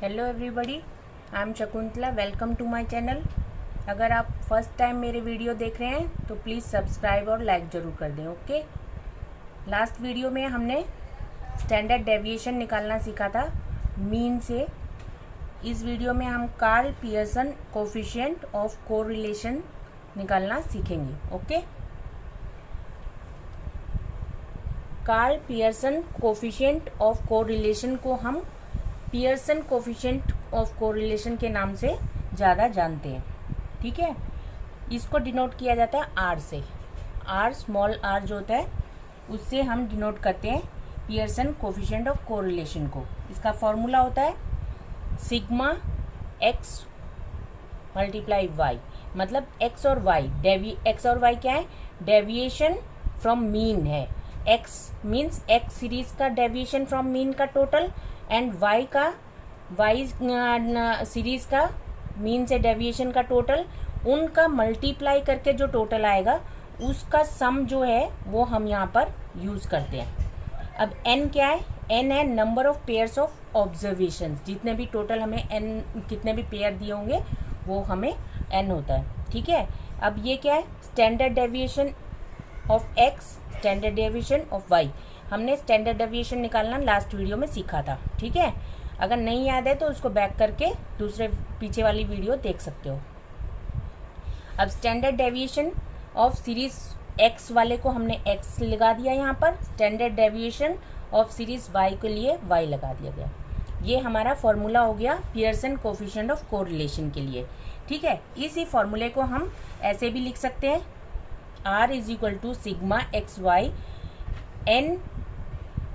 Hello everybody, I am Shakuntala. Welcome to my channel. अगर आप first time मेरे video देख रहे हैं तो प्लीज़ सब्सक्राइब और लाइक ज़रूर कर दें। ओके। लास्ट वीडियो में हमने स्टैंडर्ड डेविएशन निकालना सीखा था मीन से। इस वीडियो में हम Karl Pearson coefficient of correlation निकालना सीखेंगे। Okay. Karl Pearson coefficient of correlation को हम पियर्सन कोफिशिएंट ऑफ कोरिलेशन के नाम से ज़्यादा जानते हैं। ठीक है। इसको डिनोट किया जाता है आर से। आर, स्मॉल आर जो होता है उससे हम डिनोट करते हैं पियर्सन कोफिशिएंट ऑफ कोरिलेशन को। इसका फॉर्मूला होता है सिग्मा एक्स मल्टीप्लाई वाई, मतलब एक्स और वाई। एक्स और वाई क्या है? डेविएशन फ्रॉम मीन है। एक्स मीन्स एक्स सीरीज का डेविएशन फ्रॉम मीन का टोटल, एंड वाई सीरीज का मीन से डेविएशन का टोटल। उनका मल्टीप्लाई करके जो टोटल आएगा उसका सम जो है वो हम यहाँ पर यूज करते हैं। अब n क्या है? n है number of pairs of observation. जितने भी टोटल हमें n कितने भी पेयर दिए होंगे वो हमें n होता है। ठीक है। अब ये क्या है? Standard deviation of x, standard deviation of y। हमने स्टैंडर्ड डेविएशन निकालना लास्ट वीडियो में सीखा था। ठीक है। अगर नहीं याद है तो उसको बैक करके दूसरे पीछे वाली वीडियो देख सकते हो। अब standard deviation of series x वाले को हमने x लगा दिया यहाँ पर। Standard deviation of series y के लिए y लगा दिया गया। ये हमारा फॉर्मूला हो गया पियर्सन कोफिशिएंट ऑफ कोरिलेशन के लिए। ठीक है। इसी फॉर्मूले को हम ऐसे भी लिख सकते हैं, r is equal to sigma X Y n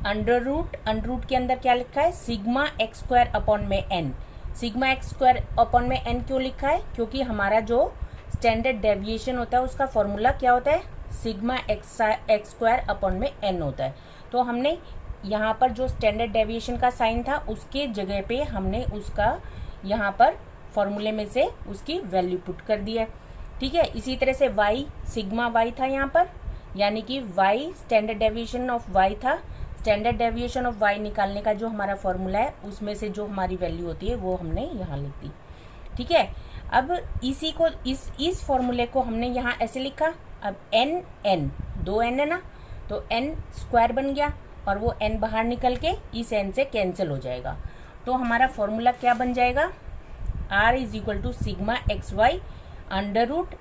under root के अंदर क्या लिखा है? सिग्मा एक्स स्क्वायर अपॉन में n। Sigma X square upon में n क्यों लिखा है? क्योंकि हमारा जो स्टैंडर्ड डेविएशन होता है उसका फॉर्मूला क्या होता है? सिग्मा एक्स स्क्वायर अपॉन में n होता है। तो हमने यहाँ पर जो स्टैंडर्ड डेविएशन का साइन था उसके जगह पे हमने उसका यहाँ पर फॉर्मूले में से उसकी वैल्यू पुट कर दिया। ठीक है। इसी तरह से y, सिग्मा y था यहाँ पर, यानी कि y standard deviation of y था। स्टैंडर्ड डेविएशन ऑफ y निकालने का जो हमारा फॉर्मूला है उसमें से जो हमारी वैल्यू होती है वो हमने यहाँ लिख दी। ठीक है। अब इसी को इस फॉर्मूले को हमने यहाँ ऐसे लिखा। अब n दो n है ना, तो n स्क्वायर बन गया और वो n बाहर निकल के इस n से कैंसिल हो जाएगा। तो हमारा फॉर्मूला क्या बन जाएगा? r is equal to sigma X Y under root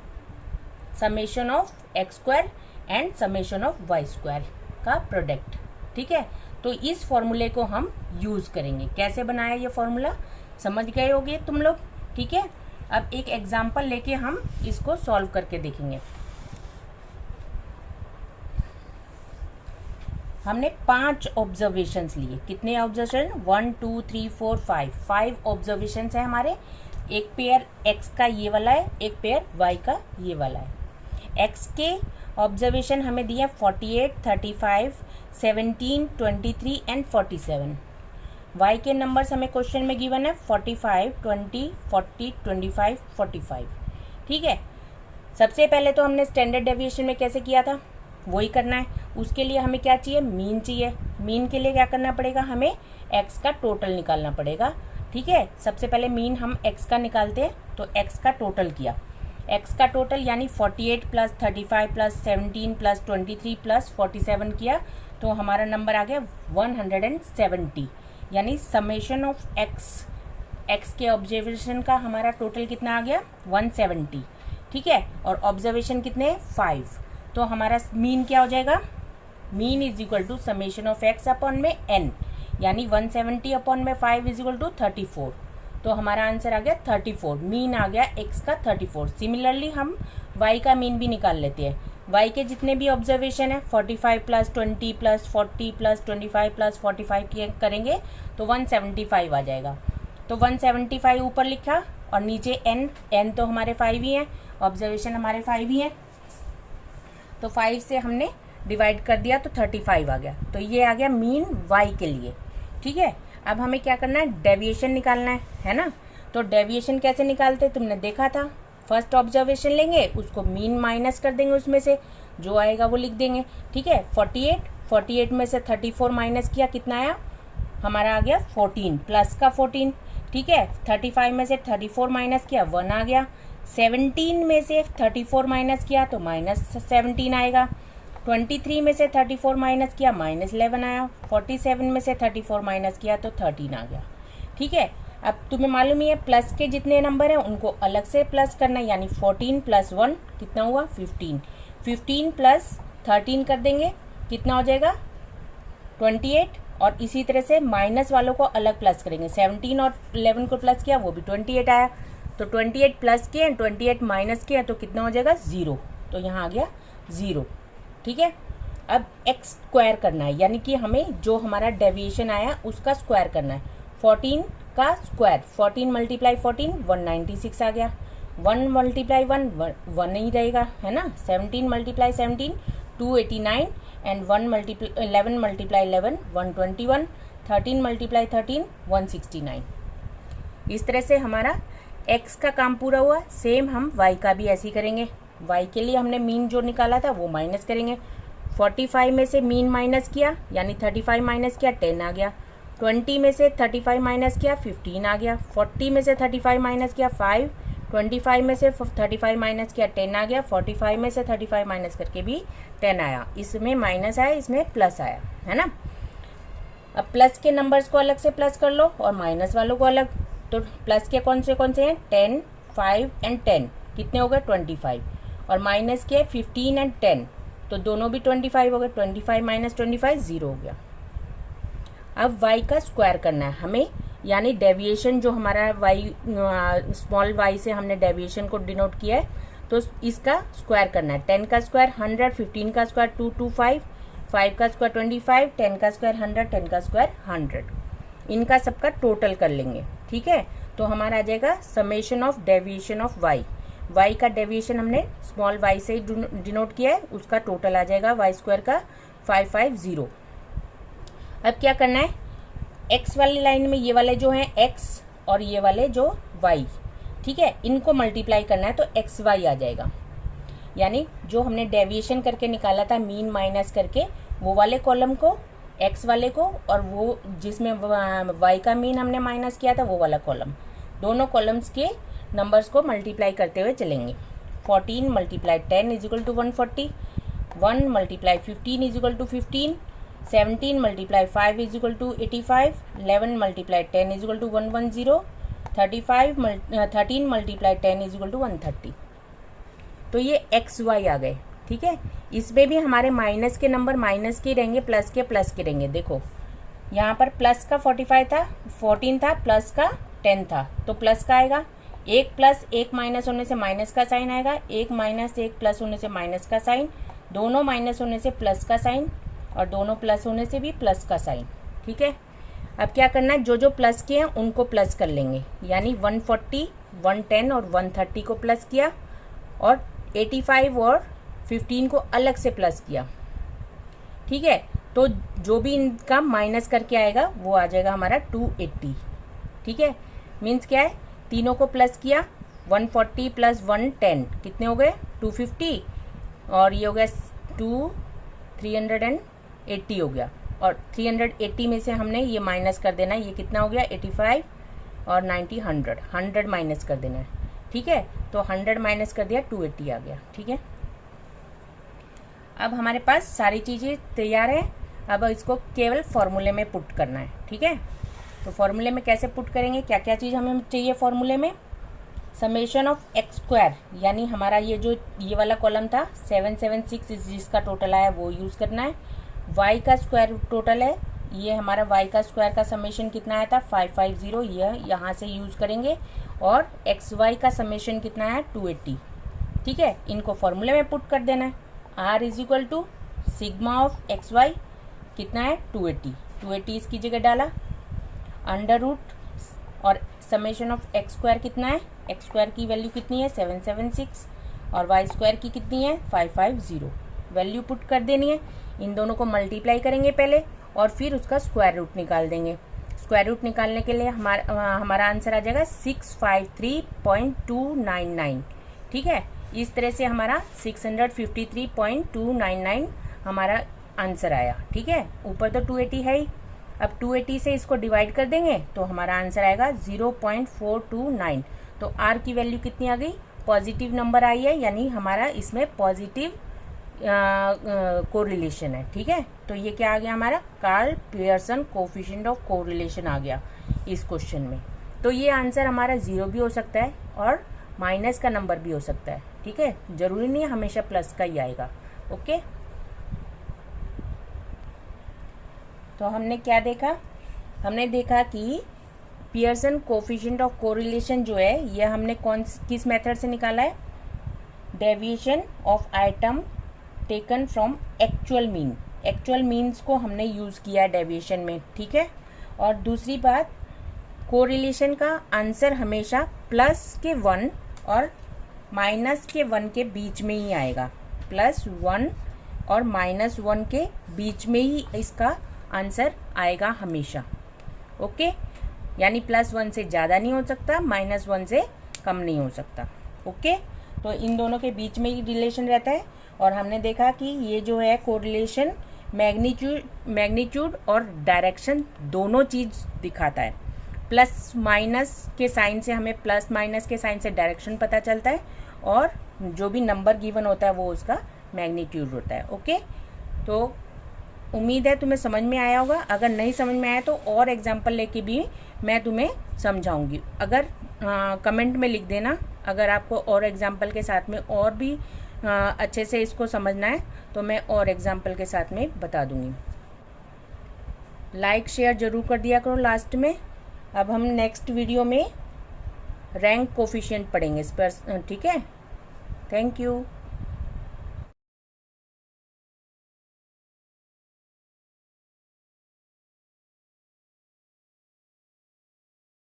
summation of X square and summation of Y square का प्रोडक्ट। ठीक है। तो इस फॉर्मूले को हम यूज करेंगे। कैसे बनाया ये फॉर्मूला समझ गए होगे तुम लोग। ठीक है। अब एक एग्जांपल लेके हम इसको सॉल्व करके देखेंगे। हमने 5 ऑब्जर्वेशंस लिए। कितने ऑब्जर्वेशन? 1 2 3 4 5 ऑब्जर्वेशंस है हमारे। एक पेयर x का ये वाला है, एक पेयर y का ये वाला है। x के ऑब्जर्वेशन हमें दिया 48, 35, 17, 23 एंड 47। y के नंबर्स हमें क्वेश्चन में गिवन है 45, 20, 40, 25, 45। ठीक है। सबसे पहले तो हमने स्टैंडर्ड डेविएशन में कैसे किया था वही करना है। उसके लिए हमें क्या चाहिए? मीन चाहिए। मीन के लिए क्या करना पड़ेगा? हमें x का टोटल निकालना पड़ेगा। ठीक है। सबसे पहले मीन हम x का निकालते हैं, तो x का टोटल किया। x का टोटल यानी 48 प्लस 35 प्लस 17 प्लस 23 प्लस 47 किया, तो हमारा नंबर आ गया 170। यानी समेशन ऑफ x के ऑब्जर्वेशन का हमारा टोटल कितना आ गया? 170। ठीक है। और ऑब्जर्वेशन कितने? 5। तो हमारा मीन क्या हो जाएगा? Mean is equal to summation of x upon में n, यानी 170 अपॉन में 5 इज इक्वल टू 34। तो हमारा आंसर आ गया 34। मीन आ गया x का 34। सिमिलरली हम y का मीन भी निकाल लेते हैं। y के जितने भी ऑब्जर्वेशन है 45 प्लस 20 प्लस 40 प्लस 25 प्लस 45 करेंगे तो 175 आ जाएगा। तो 175 ऊपर लिखा और नीचे n तो हमारे 5 ही हैं, ऑब्जर्वेशन हमारे 5 ही हैं, तो 5 से हमने डिवाइड कर दिया तो 35 आ गया। तो ये आ गया मीन y के लिए। ठीक है। अब हमें क्या करना है? डेविएशन निकालना है ना। तो डेविएशन कैसे निकालते तुमने देखा था। फर्स्ट ऑब्जर्वेशन लेंगे, उसको मीन माइनस कर देंगे, उसमें से जो आएगा वो लिख देंगे। ठीक है। 48 में से 34 माइनस किया, कितना आया? हमारा आ गया 14 प्लस का 14। ठीक है। 35 में से 34 माइनस किया 1 आ गया। 17 में से 34 माइनस किया तो -17 आएगा। 23 में से 34 माइनस किया -11 आया। 47 में से 34 माइनस किया तो 13 आ गया। ठीक है। अब तुम्हें मालूम ही है प्लस के जितने नंबर हैं उनको अलग से प्लस करना है, यानी 14 + 1 कितना हुआ 15। 15 + 13 कर देंगे कितना हो जाएगा 28। और इसी तरह से माइनस वालों को अलग प्लस करेंगे। 17 और 11 को प्लस किया वो भी 28 आया। तो 28 प्लस किए 28 माइनस किया तो कितना हो जाएगा 0। तो यहाँ आ गया 0। ठीक है। अब x स्क्वायर करना है, यानी कि हमें जो हमारा डेविएशन आया उसका स्क्वायर करना है। 14 का स्क्वायर 14 × 14 196 आ गया। 1 × 1 1 ही रहेगा, है ना। 17 × 17 289 एंड 11 × 11 121। 13 × 13 169। इस तरह से हमारा x का काम पूरा हुआ। सेम हम y का भी ऐसे ही करेंगे। y के लिए हमने मीन जो निकाला था वो माइनस करेंगे। 45 में से मीन माइनस किया यानी 35 माइनस किया 10 आ गया। 20 में से 35 माइनस किया 15 आ गया। 40 में से 35 माइनस किया 5। 25 में से 35 माइनस किया 10 आ गया। 45 में से 35 माइनस करके भी 10 आया। इसमें माइनस आया, इसमें प्लस आया, है ना। अब प्लस के नंबर्स को अलग से प्लस कर लो और माइनस वालों को अलग। तो प्लस के कौन से हैं 10 5 एंड 10 कितने हो गए 25। और माइनस के 15 एंड 10 तो दोनों भी 25 हो गए। 25 - 25 0 हो गया। अब y का स्क्वायर करना है हमें, यानी डेविएशन जो हमारा y स्मॉल y से हमने डेविएशन को डिनोट किया है तो इसका स्क्वायर करना है। 10 का स्क्वायर 100, 15 का स्क्वायर 225, 5 का स्क्वायर 25, 10 का स्क्वायर 100, 10 का स्क्वायर 100। इनका सबका टोटल कर लेंगे। ठीक है। तो हमारा आ जाएगा summation of deviation of y का डेविएशन हमने स्मॉल y से डिनोट किया है, उसका टोटल आ जाएगा y स्क्वायर का 550। अब क्या करना है x वाली लाइन में ये वाले जो हैं x और ये वाले जो y, ठीक है, इनको मल्टीप्लाई करना है तो xy आ जाएगा। यानी जो हमने डेविएशन करके निकाला था मीन माइनस करके वो वाले कॉलम को x वाले को, और वो जिसमें y का मीन हमने माइनस किया था वो वाला कॉलम, दोनों कॉलम्स के नंबर्स को मल्टीप्लाई करते हुए चलेंगे। 14 × 10 = 140, 1 × 15 = 15, 17 × 5 = 85, 11 × 10 = 110, 13 × 10 = 130। तो ये XY आ गए। ठीक है। इसमें भी हमारे माइनस के नंबर माइनस के रहेंगे, प्लस के रहेंगे। देखो यहाँ पर प्लस का 45 था, 14 था, प्लस का 10 था, तो प्लस का आएगा। 1 प्लस 1 माइनस होने से माइनस का साइन आएगा, 1 माइनस 1 प्लस होने से माइनस का साइन, दोनों माइनस होने से प्लस का साइन, और दोनों प्लस होने से भी प्लस का साइन। ठीक है। अब क्या करना है, जो जो प्लस किए हैं उनको प्लस कर लेंगे, यानी 140, 110 और 130 को प्लस किया, और 85 और 15 को अलग से प्लस किया। ठीक है। तो जो भी इनका माइनस करके आएगा वो आ जाएगा हमारा 280। ठीक है। मीन्स क्या है, तीनों को प्लस किया, 140 + 110 कितने हो गए 250, और ये हो गया 380 हो गया। और 380 में से हमने ये माइनस कर देना है, ये कितना हो गया 85 और 90 100 माइनस कर देना है। ठीक है। तो 100 माइनस कर दिया 280 आ गया। ठीक है। अब हमारे पास सारी चीज़ें तैयार है। अब इसको केवल फॉर्मूले में पुट करना है। ठीक है। तो फॉर्मूले में कैसे पुट करेंगे, क्या क्या चीज़ हमें चाहिए फॉर्मूले में, समेशन ऑफ x स्क्वायर, यानी हमारा ये वाला कॉलम था 776 जिसका टोटल आया वो यूज़ करना है। y का स्क्वायर टोटल है, ये हमारा y का स्क्वायर का समेशन कितना आया था 550, ये यहाँ से यूज़ करेंगे। और xy का समेशन कितना है 280। ठीक है। इनको फॉर्मूले में पुट कर देना है। r = सिग्मा ऑफ xy कितना है 280 इसकी जगह डाला, अंडर रूट, और समेशन ऑफ x स्क्वायर कितना है, x स्क्वायर की वैल्यू कितनी है 776, और y स्क्वायर की कितनी है 550। वैल्यू पुट कर देनी है। इन दोनों को मल्टीप्लाई करेंगे पहले और फिर उसका स्क्वायर रूट निकाल देंगे। स्क्वायर रूट निकालने के लिए हमारा आंसर आ जाएगा 653.299। ठीक है। इस तरह से हमारा 653.299 हमारा आंसर आया। ठीक है। ऊपर तो 280 है ही, अब 280 से इसको डिवाइड कर देंगे तो हमारा आंसर आएगा 0.429। तो आर की वैल्यू कितनी आ गई, पॉजिटिव नंबर आई है, यानी हमारा इसमें पॉजिटिव कोरिलेशन है। ठीक है, तो ये क्या आ गया हमारा, Karl Pearson coefficient of correlation आ गया इस क्वेश्चन में। तो ये आंसर हमारा 0 भी हो सकता है और माइनस का नंबर भी हो सकता है। ठीक है, जरूरी नहीं है हमेशा प्लस का ही आएगा। ओके, तो हमने क्या देखा, हमने देखा कि पियर्सन कोफिशिएंट ऑफ कोरिलेशन जो है ये हमने किस मेथड से निकाला है, deviation of item taken from actual mean. Actual means को हमने यूज़ किया डेविएशन में। ठीक है, और दूसरी बात, कोरिलेशन का आंसर हमेशा प्लस के 1 और माइनस के 1 के बीच में ही आएगा। +1 और -1 के बीच में ही इसका आंसर आएगा हमेशा। ओके, यानी +1 से ज़्यादा नहीं हो सकता, -1 से कम नहीं हो सकता। ओके, तो इन दोनों के बीच में ही रिलेशन रहता है। और हमने देखा कि ये जो है कोरिलेशन मैग्नीट्यूड और डायरेक्शन दोनों चीज़ दिखाता है। प्लस माइनस के साइन से हमें प्लस माइनस के साइन से डायरेक्शन पता चलता है, और जो भी नंबर गिवन होता है वो उसका मैग्नीट्यूड होता है। ओके, तो उम्मीद है तुम्हें समझ में आया होगा। अगर नहीं समझ में आया तो और एग्जाम्पल लेके भी मैं तुम्हें समझाऊंगी। अगर कमेंट में लिख देना अगर आपको और एग्जाम्पल के साथ में और भी अच्छे से इसको समझना है, तो मैं और एग्जाम्पल के साथ में बता दूंगी। लाइक शेयर ज़रूर कर दिया करो लास्ट में। अब हम नेक्स्ट वीडियो में रैंक कोफिशिएंट पढ़ेंगे इस पर। ठीक है, थैंक यू।